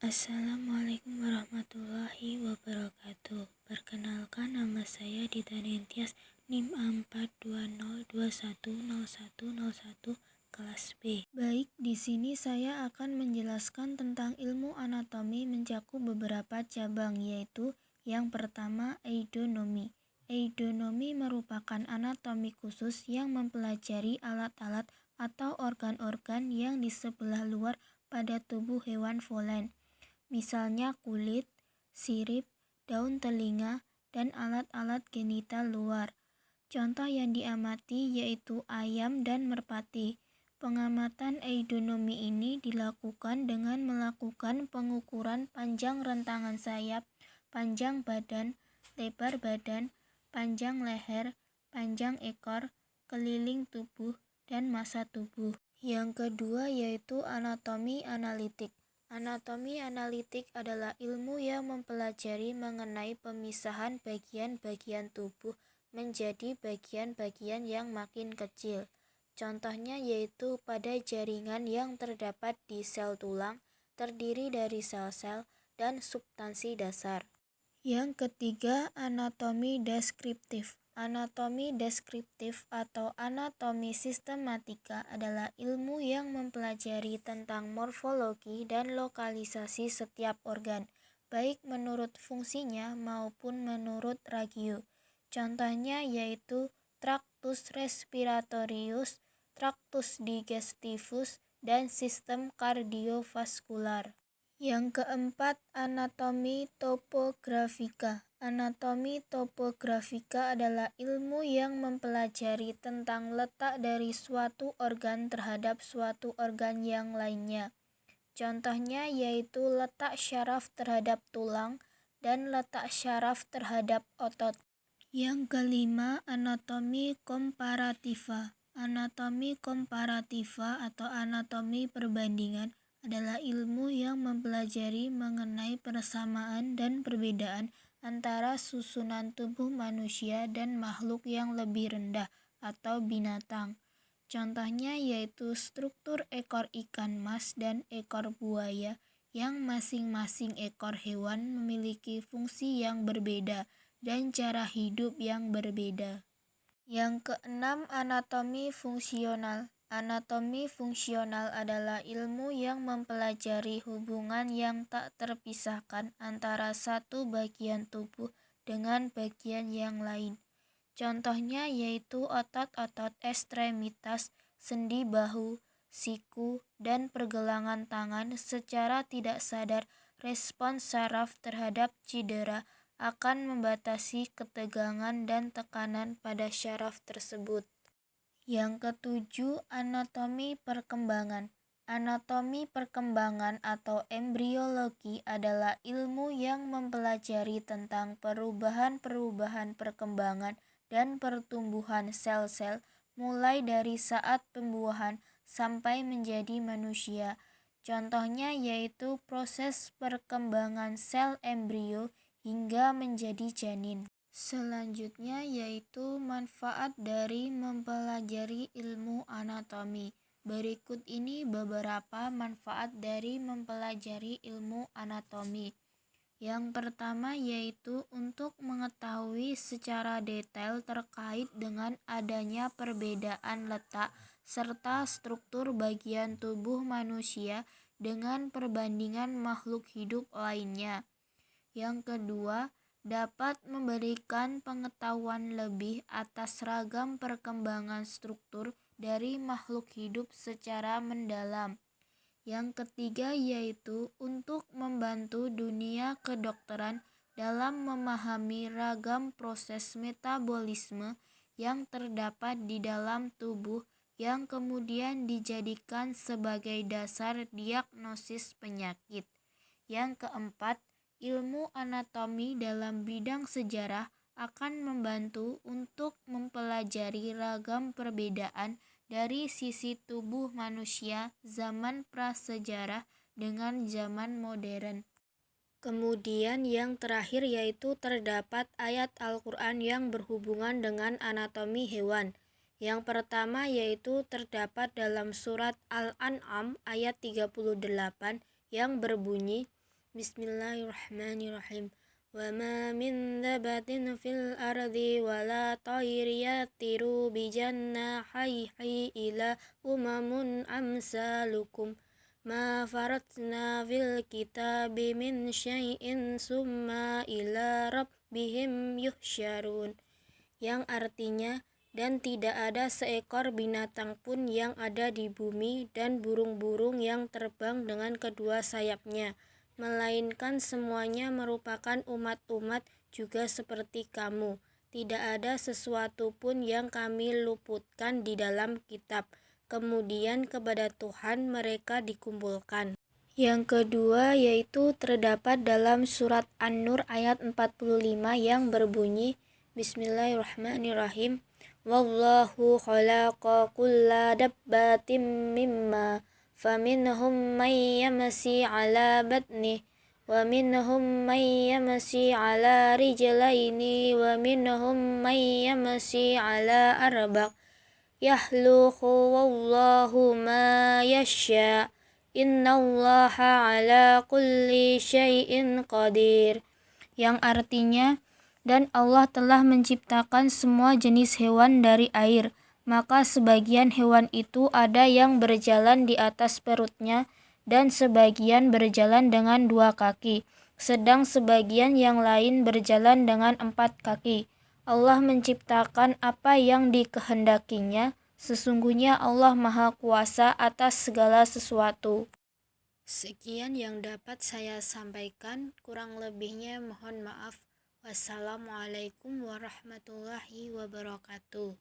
Assalamualaikum warahmatullahi wabarakatuh. Perkenalkan, nama saya Dita Nentias, NIM 420210101 kelas B. Baik, di sini saya akan menjelaskan tentang ilmu anatomi mencakup beberapa cabang, yaitu yang pertama eidonomi. Eidonomi merupakan anatomi khusus yang mempelajari alat-alat atau organ-organ yang di sebelah luar pada tubuh hewan volen. Misalnya kulit, sirip, daun telinga, dan alat-alat genital luar. Contoh yang diamati yaitu ayam dan merpati. Pengamatan eidonomi ini dilakukan dengan melakukan pengukuran panjang rentangan sayap, panjang badan, lebar badan, panjang leher, panjang ekor, keliling tubuh, dan massa tubuh. Yang kedua yaitu anatomi analitik. Anatomi analitik adalah ilmu yang mempelajari mengenai pemisahan bagian-bagian tubuh menjadi bagian-bagian yang makin kecil. Contohnya yaitu pada jaringan yang terdapat di sel tulang, terdiri dari sel-sel dan substansi dasar. Yang ketiga, anatomi deskriptif. Anatomi deskriptif atau anatomi sistematika adalah ilmu yang mempelajari tentang morfologi dan lokalisasi setiap organ, baik menurut fungsinya maupun menurut ragio. Contohnya yaitu traktus respiratorius, traktus digestivus, dan sistem kardiovaskular. Yang keempat, anatomi topografika. Anatomi topografika adalah ilmu yang mempelajari tentang letak dari suatu organ terhadap suatu organ yang lainnya. Contohnya yaitu letak syaraf terhadap tulang dan letak syaraf terhadap otot. Yang kelima, anatomi komparativa. Anatomi komparativa atau anatomi perbandingan adalah ilmu yang mempelajari mengenai persamaan dan perbedaan antara susunan tubuh manusia dan makhluk yang lebih rendah atau binatang. Contohnya yaitu struktur ekor ikan mas dan ekor buaya yang masing-masing ekor hewan memiliki fungsi yang berbeda dan cara hidup yang berbeda. Yang keenam, anatomi fungsional. Anatomi fungsional adalah ilmu yang mempelajari hubungan yang tak terpisahkan antara satu bagian tubuh dengan bagian yang lain. Contohnya yaitu otot-otot ekstremitas, sendi bahu, siku, dan pergelangan tangan. Secara tidak sadar, respons saraf terhadap cedera akan membatasi ketegangan dan tekanan pada syaraf tersebut. Yang ketujuh, anatomi perkembangan. Anatomi perkembangan atau embriologi adalah ilmu yang mempelajari tentang perubahan-perubahan perkembangan dan pertumbuhan sel-sel mulai dari saat pembuahan sampai menjadi manusia. Contohnya yaitu proses perkembangan sel embrio hingga menjadi janin. Selanjutnya yaitu manfaat dari mempelajari ilmu anatomi. Berikut ini beberapa manfaat dari mempelajari ilmu anatomi. Yang pertama yaitu untuk mengetahui secara detail terkait dengan adanya perbedaan letak serta struktur bagian tubuh manusia dengan perbandingan makhluk hidup lainnya. Yang kedua, dapat memberikan pengetahuan lebih atas ragam perkembangan struktur dari makhluk hidup secara mendalam. Yang ketiga yaitu untuk membantu dunia kedokteran dalam memahami ragam proses metabolisme yang terdapat di dalam tubuh yang kemudian dijadikan sebagai dasar diagnosis penyakit. Yang keempat, ilmu anatomi dalam bidang sejarah akan membantu untuk mempelajari ragam perbedaan dari sisi tubuh manusia zaman prasejarah dengan zaman modern. Kemudian yang terakhir yaitu terdapat ayat Al-Quran yang berhubungan dengan anatomi hewan. Yang pertama yaitu terdapat dalam surat Al-An'am ayat 38 yang berbunyi, Bismillahirrahmanirrahim. Wa ma min dabatin fil ardi wa la tayri yatiru bi jannahihi ila umamun amsalukum ma faratna fil kitabi min syai'in summa ila rabbihim yuhsyarun. Yang artinya, dan tidak ada seekor binatang pun yang ada di bumi dan burung-burung yang terbang dengan kedua sayapnya, melainkan semuanya merupakan umat-umat juga seperti kamu. Tidak ada sesuatu pun yang kami luputkan di dalam kitab. Kemudian kepada Tuhan mereka dikumpulkan. Yang kedua yaitu terdapat dalam surat An-Nur ayat 45 yang berbunyi, Bismillahirrahmanirrahim. Wallahu khalaqa kulla dabbatin mimma faminhum man yamsi ala batnih wa minhum man yamsi ala rijlaini wa minhum man yamsi ala arbaq yahluqu wallahu ma yasha innallaha ala kulli syai'in qadir. Yang artinya, dan Allah telah menciptakan semua jenis hewan dari air, maka sebagian hewan itu ada yang berjalan di atas perutnya dan sebagian berjalan dengan 2 kaki, sedang sebagian yang lain berjalan dengan 4 kaki. Allah menciptakan apa yang dikehendakinya, sesungguhnya Allah Maha Kuasa atas segala sesuatu. Sekian yang dapat saya sampaikan, kurang lebihnya mohon maaf. Wassalamualaikum warahmatullahi wabarakatuh.